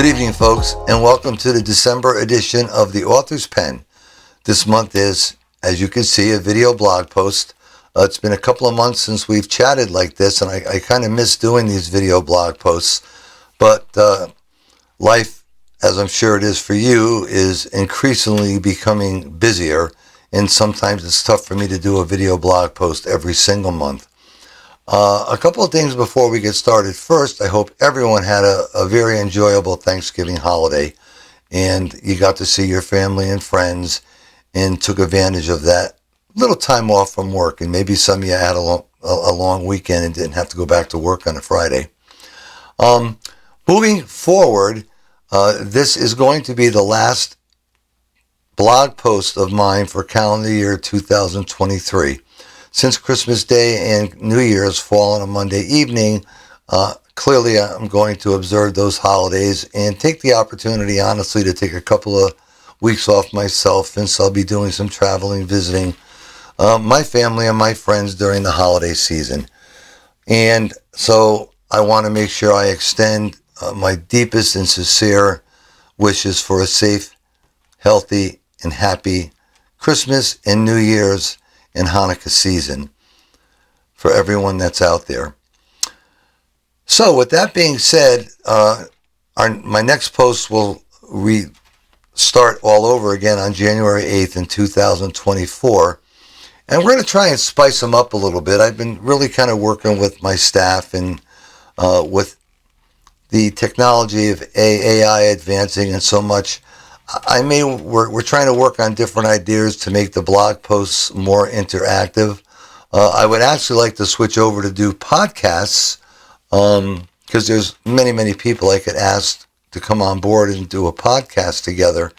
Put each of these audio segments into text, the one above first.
Good evening, folks, and welcome to the December edition of The Author's Pen. This month is, as you can see, a video blog post. It's been a couple of months since we've chatted like this, and I kind of miss doing these video blog posts. But life, as I'm sure it is for you, is increasingly becoming busier, and sometimes it's tough for me to do a video blog post every single month. A couple of things before we get started. First, I hope everyone had a very enjoyable Thanksgiving holiday and you got to see your family and friends and took advantage of that little time off from work. And maybe some of you had a long weekend and didn't have to go back to work on a Friday. Moving forward, this is going to be the last blog post of mine for calendar year 2023. Since Christmas Day and New Year's fall on a Monday evening, clearly I'm going to observe those holidays and take the opportunity, honestly, to take a couple of weeks off myself, since I'll be doing some traveling, visiting my family and my friends during the holiday season. And so I want to make sure I extend my deepest and sincere wishes for a safe, healthy, and happy Christmas and New Year's and Hanukkah season for everyone that's out there. So with that being said, my next post will start all over again on January 8th in 2024. And we're going to try and spice them up a little bit. I've been really kind of working with my staff and with the technology of AI advancing and so much. We're trying to work on different ideas to make the blog posts more interactive. I would actually like to switch over to do podcasts because there's many people I could ask to come on board and do a podcast together.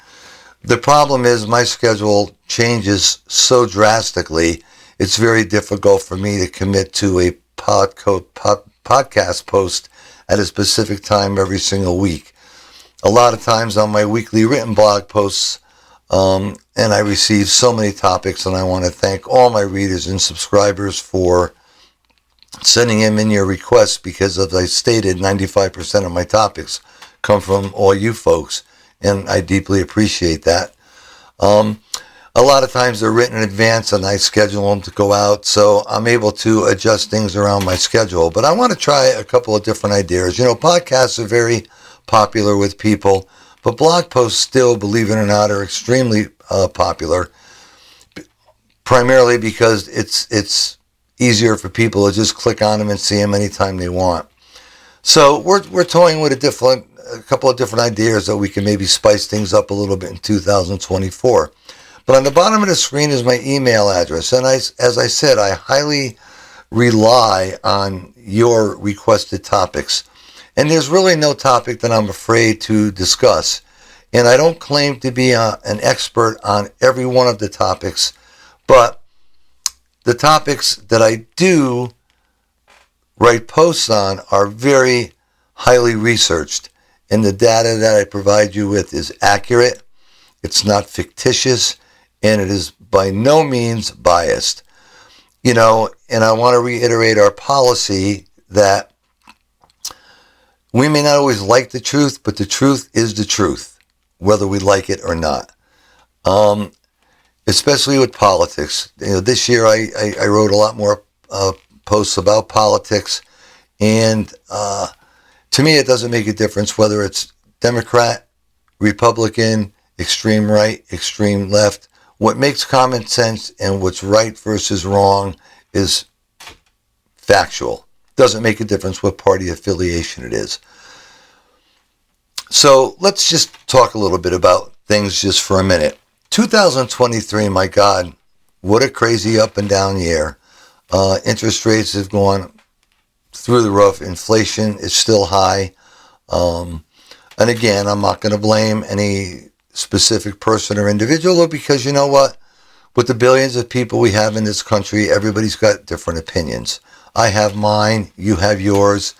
The problem is my schedule changes so drastically, it's very difficult for me to commit to a podcast post at a specific time every single week. A lot of times on my weekly written blog posts, and I receive so many topics, and I want to thank all my readers and subscribers for sending in your requests, because as I stated, 95% of my topics come from all you folks, and I deeply appreciate that. A lot of times they're written in advance and I schedule them to go out, so I'm able to adjust things around my schedule. But I want to try a couple of different ideas. You know, podcasts are very popular with people, but blog posts still, believe it or not, are extremely popular, primarily because it's easier for people to just click on them and see them anytime they want. So we're toying with a couple of different ideas that we can maybe spice things up a little bit in 2024. But on the bottom of the screen is my email address, and as I said, I highly rely on your requested topics. And there's really no topic that I'm afraid to discuss. And I don't claim to be an expert on every one of the topics, but the topics that I do write posts on are very highly researched. And the data that I provide you with is accurate, it's not fictitious, and it is by no means biased. You know, and I want to reiterate our policy that we may not always like the truth, but the truth is the truth, whether we like it or not. Especially with politics. You know, this year I wrote a lot more posts about politics, and to me it doesn't make a difference whether it's Democrat, Republican, extreme right, extreme left. What makes common sense and what's right versus wrong is factual. Doesn't make a difference what party affiliation it is. So let's just talk a little bit about things just for a minute. 2023, my God, what a crazy up and down year. Interest rates have gone through the roof. Inflation is still high. And again, I'm not going to blame any specific person or individual, because you know what? With the billions of people we have in this country, everybody's got different opinions. I have mine, you have yours,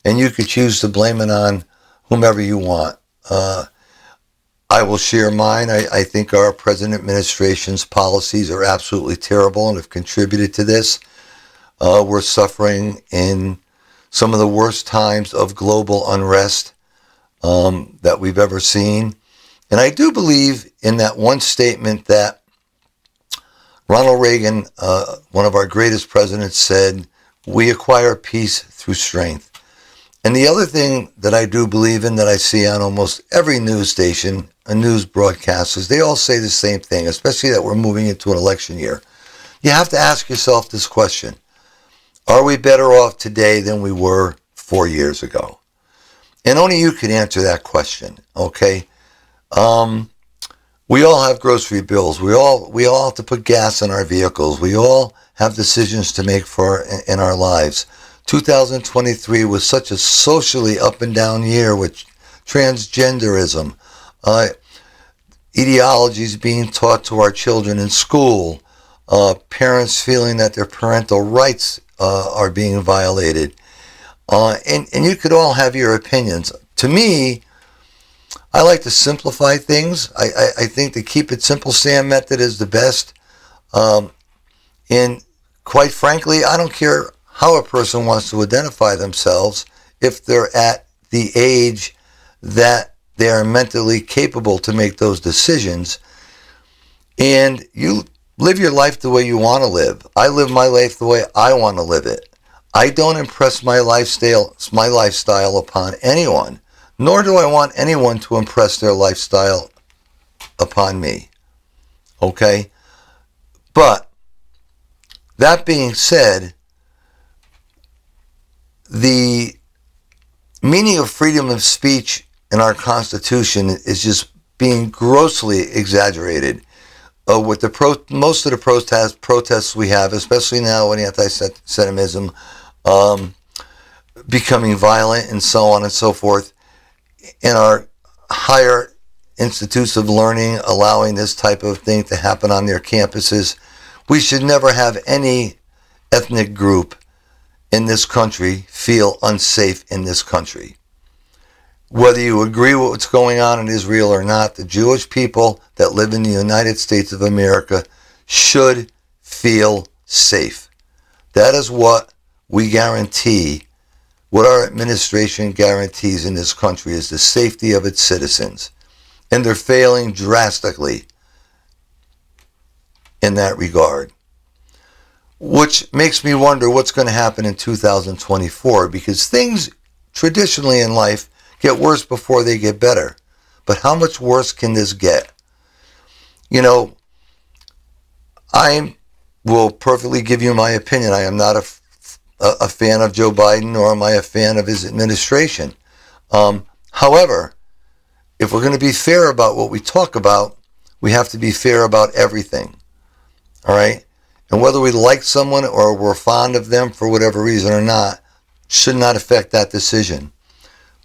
and you could choose to blame it on whomever you want. I will share mine. I think our present administration's policies are absolutely terrible and have contributed to this. We're suffering in some of the worst times of global unrest that we've ever seen. And I do believe in that one statement that Ronald Reagan, one of our greatest presidents, said, "We acquire peace through strength." And the other thing that I do believe in, that I see on almost every news station, a news broadcast, is they all say the same thing, especially that we're moving into an election year. You have to ask yourself this question: are we better off today than we were 4 years ago? And only you can answer that question, okay? We all have grocery bills. We all have to put gas in our vehicles. We all have decisions to make in our lives. 2023 was such a socially up and down year with transgenderism, ideologies being taught to our children in school, parents feeling that their parental rights are being violated. And you could all have your opinions. To me, I like to simplify things. I think the keep it simple, Sam method is the best. And quite frankly, I don't care how a person wants to identify themselves if they're at the age that they are mentally capable to make those decisions. And you live your life the way you want to live. I live my life the way I want to live it. I don't impress my lifestyle upon anyone, nor do I want anyone to impress their lifestyle upon me. Okay? But that being said, the meaning of freedom of speech in our Constitution is just being grossly exaggerated. With most of the protests we have, especially now when anti-Semitism becoming violent and so on and so forth, in our higher institutes of learning allowing this type of thing to happen on their campuses, we should never have any ethnic group in this country feel unsafe in this country. Whether you agree with what's going on in Israel or not, the Jewish people that live in the United States of America should feel safe. That is what we guarantee, what our administration guarantees in this country, is the safety of its citizens. And they're failing drastically in that regard. Which makes me wonder what's going to happen in 2024, because things traditionally in life get worse before they get better. But how much worse can this get? You know, I will perfectly give you my opinion. I am not a fan of Joe Biden, nor am I a fan of his administration. However, if we're going to be fair about what we talk about, we have to be fair about everything. All right? And whether we like someone or we're fond of them for whatever reason or not, should not affect that decision.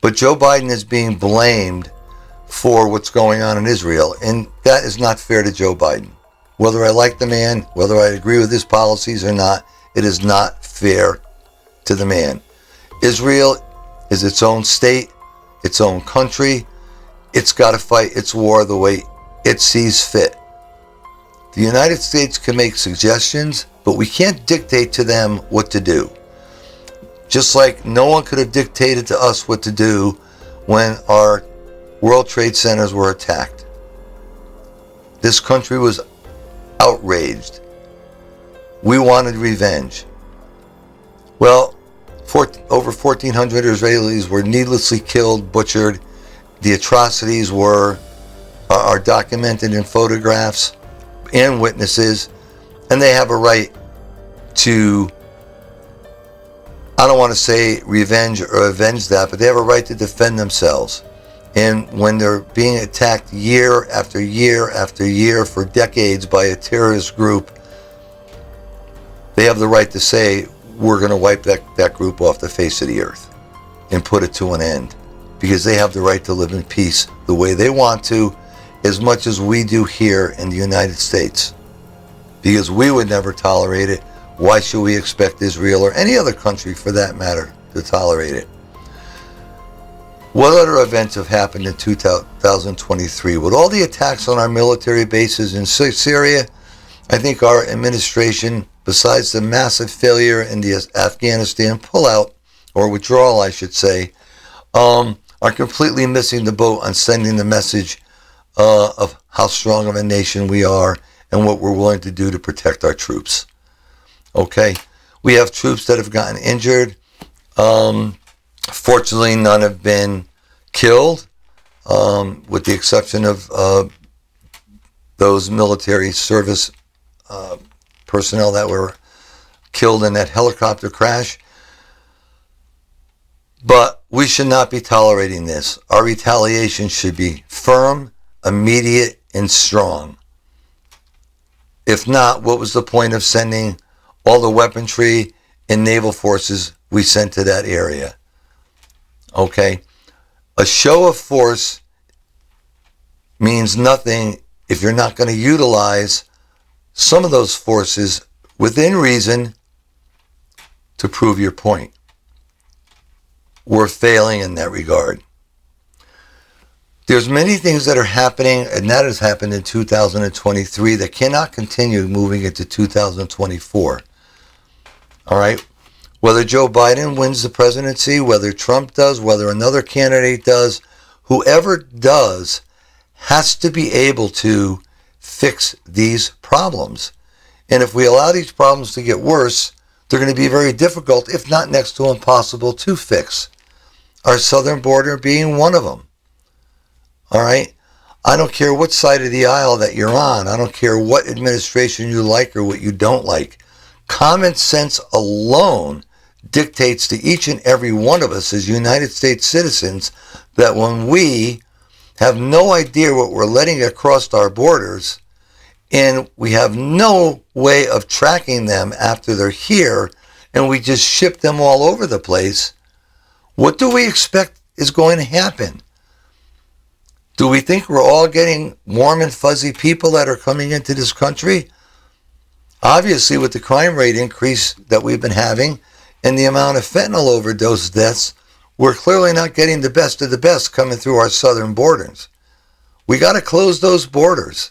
But Joe Biden is being blamed for what's going on in Israel, and that is not fair to Joe Biden. Whether I like the man, whether I agree with his policies or not, it is not fair to the man. Israel is its own state, its own country. It's got to fight its war the way it sees fit. The United States can make suggestions, but we can't dictate to them what to do. Just like no one could have dictated to us what to do when our World Trade Centers were attacked. This country was outraged. We wanted revenge. Well, over 1,400 Israelis were needlessly killed, butchered. The atrocities are documented in photographs and witnesses, and they have a right to, I don't want to say revenge or avenge that, but they have a right to defend themselves. And when they're being attacked year after year after year for decades by a terrorist group, they have the right to say, we're going to wipe that group off the face of the earth and put it to an end, because they have the right to live in peace the way they want to, as much as we do here in the United States. Because we would never tolerate it. Why should we expect Israel or any other country for that matter to tolerate it? What other events have happened in 2023? With all the attacks on our military bases in Syria, I think our administration, besides the massive failure in the Afghanistan pullout, or withdrawal I should say, are completely missing the boat on sending the message of how strong of a nation we are and what we're willing to do to protect our troops. Okay, we have troops that have gotten injured. Fortunately, none have been killed, with the exception of those military service personnel that were killed in that helicopter crash. But we should not be tolerating this. Our retaliation should be firm, immediate, and strong. If not, what was the point of sending all the weaponry and naval forces we sent to that area? Okay? A show of force means nothing if you're not going to utilize some of those forces within reason to prove your point. We're failing in that regard. There's many things that are happening, and that has happened in 2023 that cannot continue moving into 2024. All right? Whether Joe Biden wins the presidency, whether Trump does, whether another candidate does, whoever does has to be able to fix these problems. And if we allow these problems to get worse, they're going to be very difficult, if not next to impossible, to fix. Our southern border being one of them. All right? I don't care what side of the aisle that you're on. I don't care what administration you like or what you don't like. Common sense alone dictates to each and every one of us as United States citizens that when we have no idea what we're letting across our borders and we have no way of tracking them after they're here and we just ship them all over the place, what do we expect is going to happen? Do we think we're all getting warm and fuzzy people that are coming into this country? Obviously, with the crime rate increase that we've been having and the amount of fentanyl overdose deaths, we're clearly not getting the best of the best coming through our southern borders. We got to close those borders.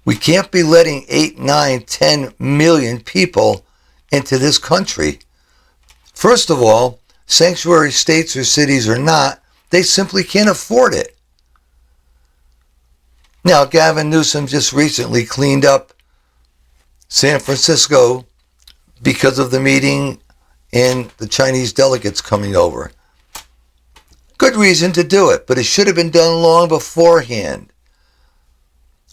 We can't be letting 8, 9, 10 million people into this country. First of all, sanctuary states or cities or not, they simply can't afford it. Now, Gavin Newsom just recently cleaned up San Francisco because of the meeting and the Chinese delegates coming over. Good reason to do it, but it should have been done long beforehand.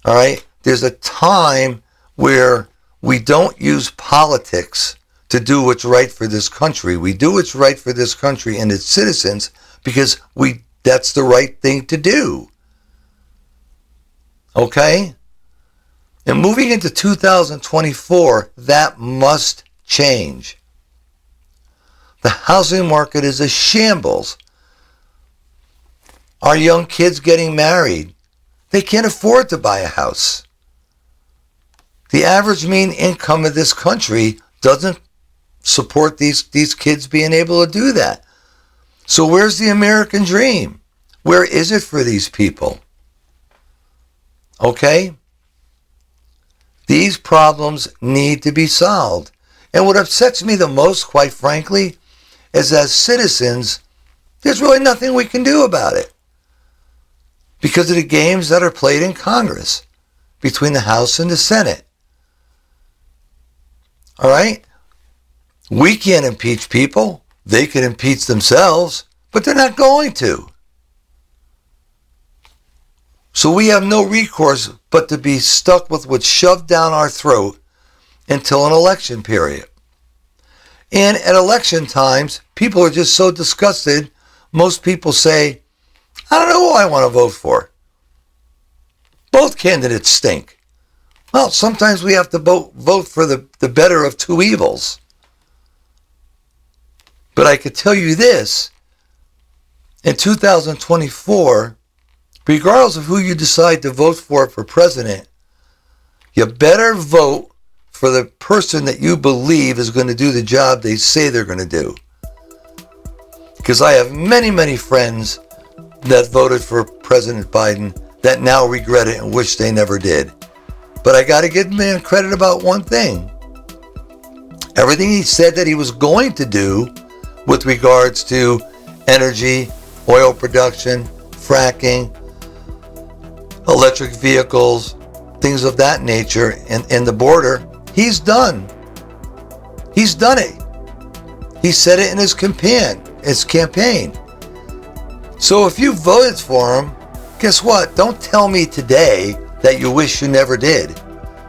All right? There's a time where we don't use politics to do what's right for this country. We do what's right for this country and its citizens because that's the right thing to do. Okay? And moving into 2024, that must change. The housing market is a shambles. Our young kids getting married, they can't afford to buy a house. The average mean income of this country doesn't support these kids being able to do that. So where's the American dream? Where is it for these people? Okay? These problems need to be solved. And what upsets me the most, quite frankly, is as citizens, there's really nothing we can do about it because of the games that are played in Congress between the House and the Senate. All right? We can't impeach people. They can impeach themselves, but they're not going to. So we have no recourse but to be stuck with what's shoved down our throat until an election period. And at election times, people are just so disgusted, most people say, I don't know who I want to vote for. Both candidates stink. Well, sometimes we have to vote for the better of two evils. But I could tell you this, in 2024, regardless of who you decide to vote for president, you better vote for the person that you believe is going to do the job they say they're going to do. Because I have many, many friends that voted for President Biden that now regret it and wish they never did. But I got to give the man credit about one thing. Everything he said that he was going to do with regards to energy, oil production, fracking, electric vehicles, things of that nature, and the border. He's done. He's done it. He said it in his campaign. So if you voted for him, guess what? Don't tell me today that you wish you never did,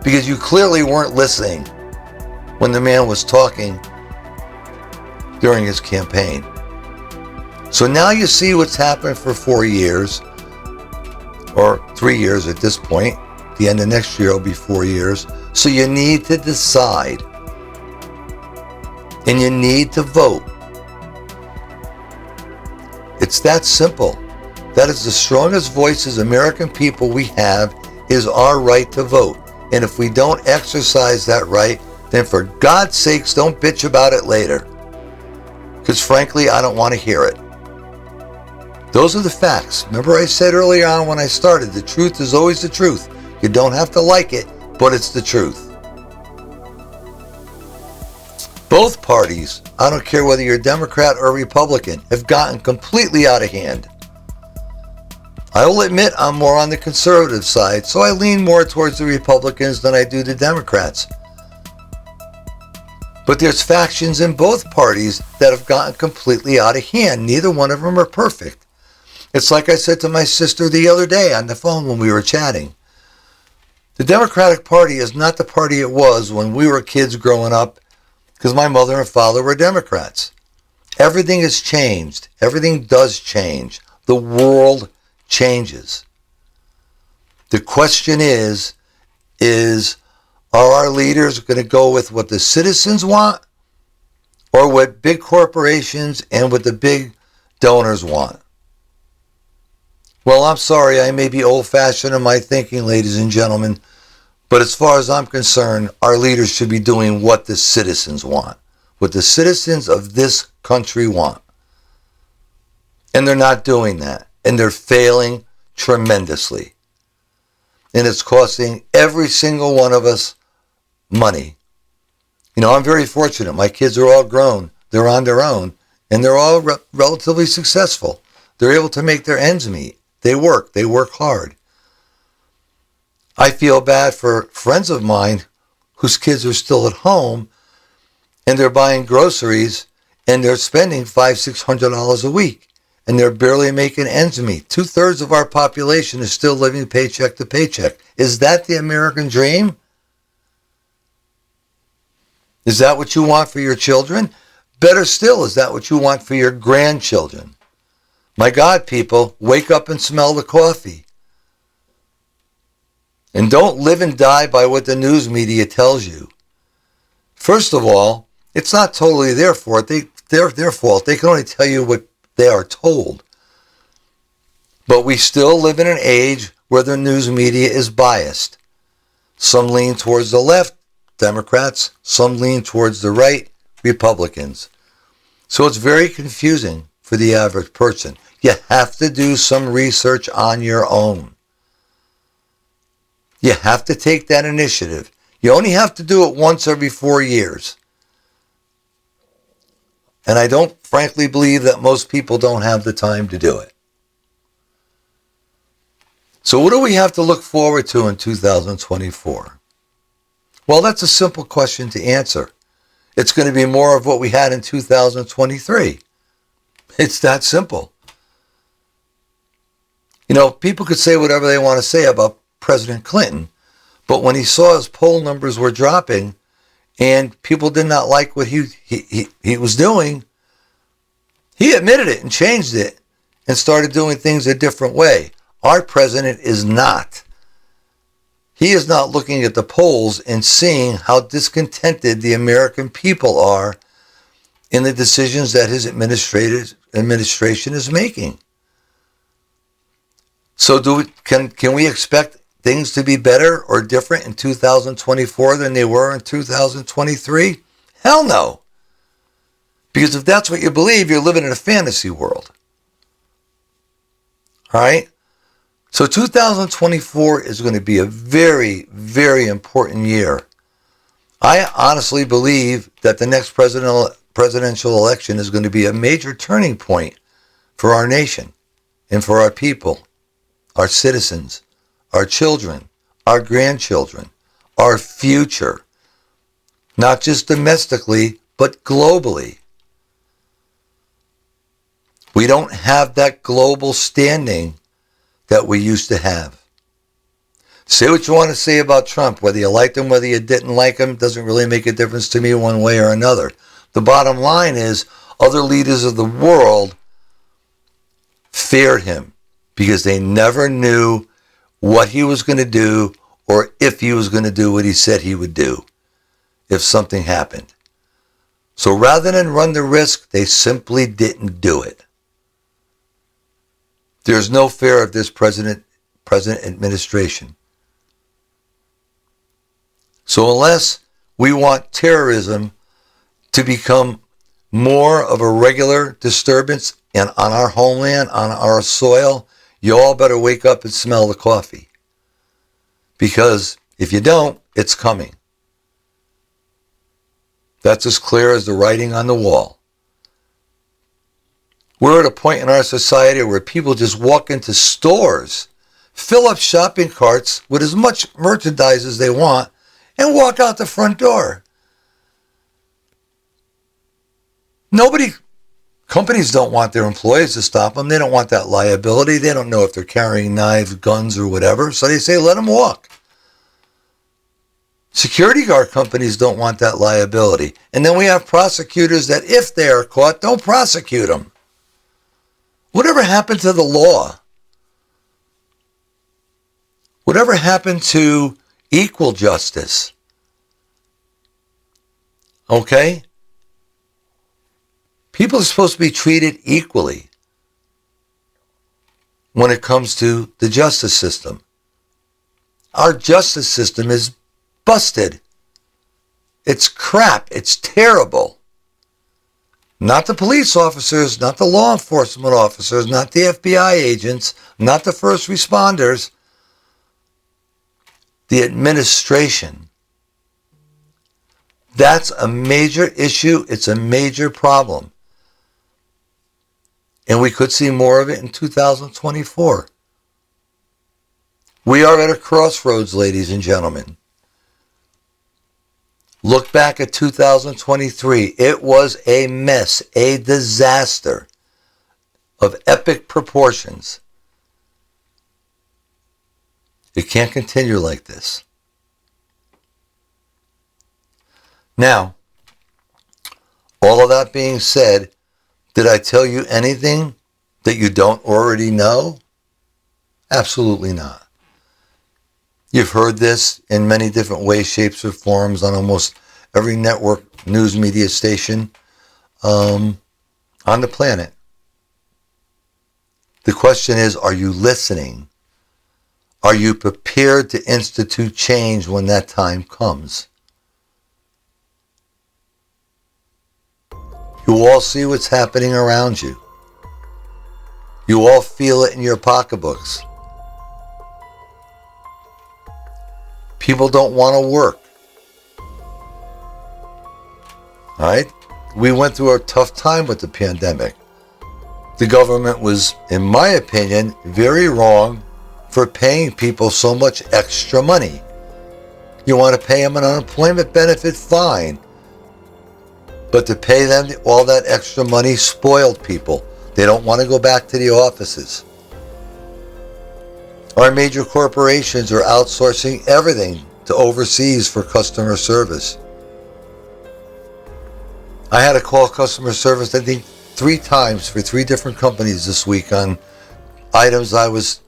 because you clearly weren't listening when the man was talking during his campaign. So now you see what's happened for 4 years, or 3 years at this point. The end of next year will be 4 years. So you need to decide. And you need to vote. It's that simple. That is the strongest voice as American people we have, is our right to vote. And if we don't exercise that right, then for God's sakes, don't bitch about it later. Because frankly, I don't want to hear it. Those are the facts. Remember I said earlier on when I started, the truth is always the truth. You don't have to like it, but it's the truth. Both parties, I don't care whether you're Democrat or Republican, have gotten completely out of hand. I will admit I'm more on the conservative side, so I lean more towards the Republicans than I do the Democrats. But there's factions in both parties that have gotten completely out of hand. Neither one of them are perfect. It's like I said to my sister the other day on the phone when we were chatting. The Democratic Party is not the party it was when we were kids growing up, because my mother and father were Democrats. Everything has changed. Everything does change. The world changes. The question is are our leaders going to go with what the citizens want, or what big corporations and what the big donors want? Well, I'm sorry, I may be old-fashioned in my thinking, ladies and gentlemen, but as far as I'm concerned, our leaders should be doing what the citizens want, what the citizens of this country want. And they're not doing that, and they're failing tremendously. And it's costing every single one of us money. You know, I'm very fortunate. My kids are all grown. They're on their own, and they're all relatively successful. They're able to make their ends meet. They work hard. I feel bad for friends of mine whose kids are still at home and they're buying groceries and they're spending $500-600 a week and they're barely making ends meet. 2/3 of our population is still living paycheck to paycheck. Is that the American dream? Is that what you want for your children? Better still, is that what you want for your grandchildren? My God, people, wake up and smell the coffee. And don't live and die by what the news media tells you. First of all, it's not totally their fault. Their fault. They can only tell you what they are told. But we still live in an age where the news media is biased. Some lean towards the left, Democrats. Some lean towards the right, Republicans. So it's very confusing for the average person. You have to do some research on your own. You have to take that initiative. You only have to do it once every 4 years. And I don't frankly believe that most people don't have the time to do it. So what do we have to look forward to in 2024? Well, that's a simple question to answer. It's going to be more of what we had in 2023. It's that simple. You know, people could say whatever they want to say about President Clinton, but when he saw his poll numbers were dropping and people did not like what he was doing, he admitted it and changed it and started doing things a different way. Our president is not. He is not looking at the polls and seeing how discontented the American people are in the decisions that his administration is making. So can we expect things to be better or different in 2024 than they were in 2023? Hell no. Because if that's what you believe, you're living in a fantasy world. All right? So 2024 is going to be a very, very important year. I honestly believe that the next presidential election is going to be a major turning point for our nation and for our people, our citizens, our children, our grandchildren, our future, not just domestically, but globally. We don't have that global standing that we used to have. Say what you want to say about Trump, whether you liked him, whether you didn't like him, doesn't really make a difference to me one way or another. The bottom line is other leaders of the world feared him because they never knew what he was going to do or if he was going to do what he said he would do if something happened. So rather than run the risk, they simply didn't do it. There's no fear of this present administration. So unless we want terrorism to become more of a regular disturbance and on our homeland, on our soil, you all better wake up and smell the coffee. Because if you don't, it's coming. That's as clear as the writing on the wall. We're at a point in our society where people just walk into stores, fill up shopping carts with as much merchandise as they want, and walk out the front door. Companies don't want their employees to stop them. They don't want that liability. They don't know if they're carrying knives, guns, or whatever. So they say, let them walk. Security guard companies don't want that liability. And then we have prosecutors that if they are caught, don't prosecute them. Whatever happened to the law? Whatever happened to equal justice? Okay? People are supposed to be treated equally when it comes to the justice system. Our justice system is busted. It's crap. It's terrible. Not the police officers, not the law enforcement officers, not the FBI agents, not the first responders. The administration. That's a major issue. It's a major problem. And we could see more of it in 2024. We are at a crossroads, ladies and gentlemen. Look back at 2023. It was a mess, a disaster of epic proportions. It can't continue like this. Now, all of that being said, did I tell you anything that you don't already know? Absolutely not. You've heard this in many different ways, shapes, or forms on almost every network news media station on the planet. The question is, are you listening? Are you prepared to institute change when that time comes? You all see what's happening around you. You all feel it in your pocketbooks. People don't want to work. All right? We went through a tough time with the pandemic. The government was, in my opinion, very wrong for paying people so much extra money. You want to pay them an unemployment benefit? Fine. But to pay them all that extra money spoiled people. They don't want to go back to the offices. Our major corporations are outsourcing everything to overseas for customer service. I had to call customer service, I think, 3 times for 3 different companies this week on items I was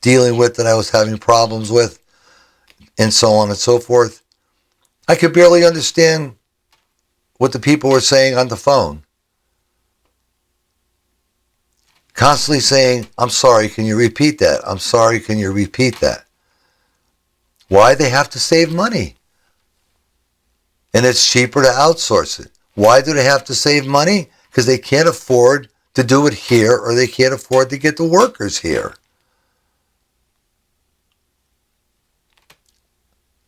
dealing with that I was having problems with, and so on and so forth. I could barely understand what the people were saying on the phone. Constantly saying, I'm sorry, can you repeat that? I'm sorry, can you repeat that? Why? They have to save money. And it's cheaper to outsource it. Why do they have to save money? Because they can't afford to do it here, or they can't afford to get the workers here.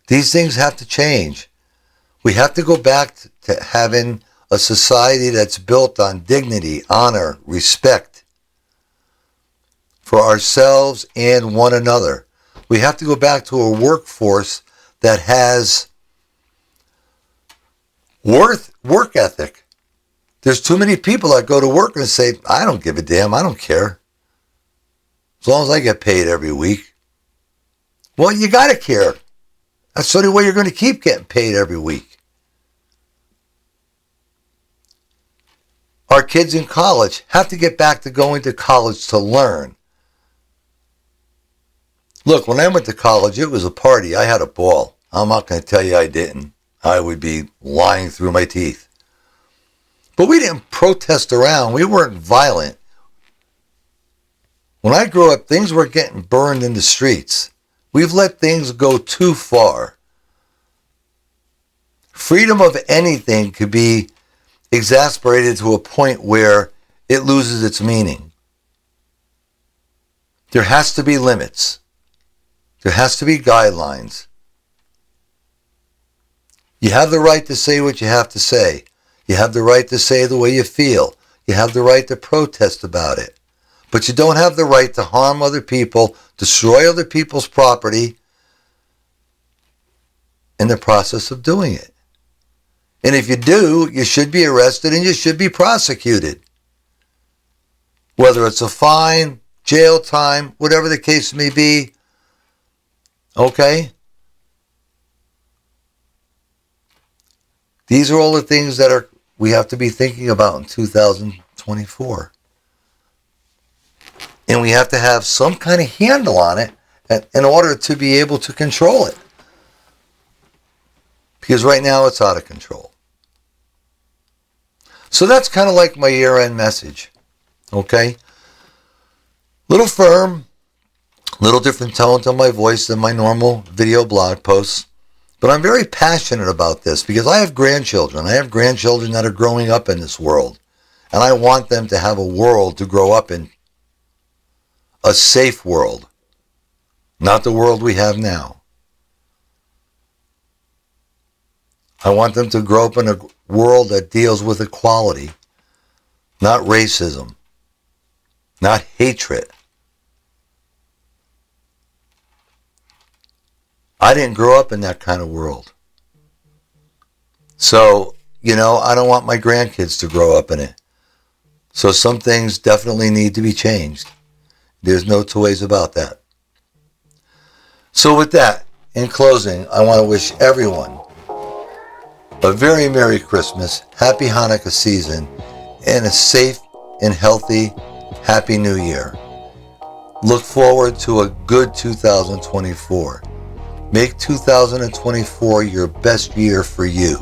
These things have to change. We have to go back to having a society that's built on dignity, honor, respect. for ourselves and one another. We have to go back to a workforce that has work ethic. There's too many people that go to work and say, I don't give a damn, I don't care. As long as I get paid every week. Well, you got to care. That's the only way you're going to keep getting paid every week. Our kids in college have to get back to going to college to learn. Look, when I went to college, it was a party. I had a ball. I'm not going to tell you I didn't. I would be lying through my teeth. But we didn't protest around. We weren't violent. When I grew up, things were getting burned in the streets. We've let things go too far. Freedom of anything could be exasperated to a point where it loses its meaning. There has to be limits. There has to be guidelines. You have the right to say what you have to say. You have the right to say the way you feel. You have the right to protest about it. But you don't have the right to harm other people, destroy other people's property in the process of doing it. And if you do, you should be arrested and you should be prosecuted. Whether it's a fine, jail time, whatever the case may be. Okay? These are all the things that we have to be thinking about in 2024. And we have to have some kind of handle on it in order to be able to control it. Because right now it's out of control. So that's kind of like my year-end message. Okay? Little firm, little different tone to my voice than my normal video blog posts. But I'm very passionate about this because I have grandchildren. I have grandchildren that are growing up in this world. And I want them to have a world to grow up in. A safe world. Not the world we have now. I want them to grow up in a world that deals with equality. Not racism. Not hatred. I didn't grow up in that kind of world. So, I don't want my grandkids to grow up in it. So some things definitely need to be changed. There's no two ways about that. So with that, in closing, I want to wish everyone a very Merry Christmas, Happy Hanukkah season, and a safe and healthy Happy New Year. Look forward to a good 2024. Make 2024 your best year for you.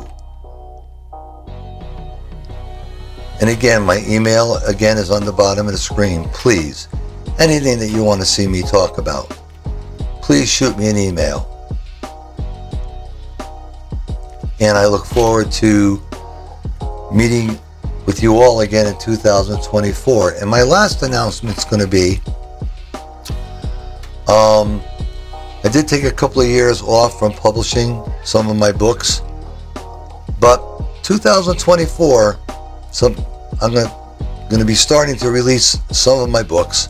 And again, my email is on the bottom of the screen. Please, anything that you want to see me talk about, please shoot me an email. And I look forward to meeting with you all again in 2024. And my last announcement is going to be, I did take a couple of years off from publishing some of my books, but 2024, I'm going to be starting to release some of my books.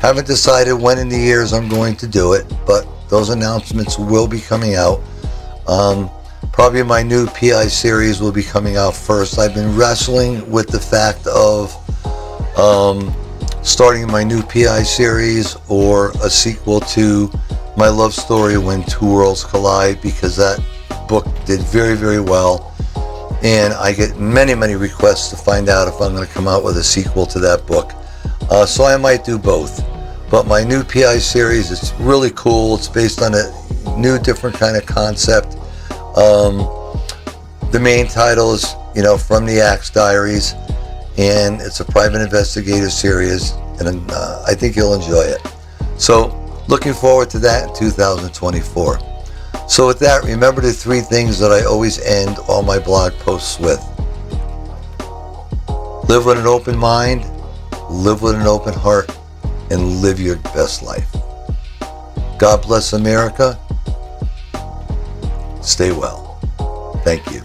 Haven't decided when in the years I'm going to do it, but those announcements will be coming out. Probably my new PI series will be coming out first. I've been wrestling with the fact of starting my new PI series or a sequel to my love story When Two Worlds Collide, because that book did very, very well. And I get many, many requests to find out if I'm going to come out with a sequel to that book. So I might do both. But my new PI series is really cool. It's based on a new, different kind of concept. The main title is, From the Axe Diaries. And it's a private investigative series. And I think you'll enjoy it. So, looking forward to that in 2024. So with that, remember the 3 things that I always end all my blog posts with. Live with an open mind, live with an open heart, and live your best life. God bless America. Stay well. Thank you.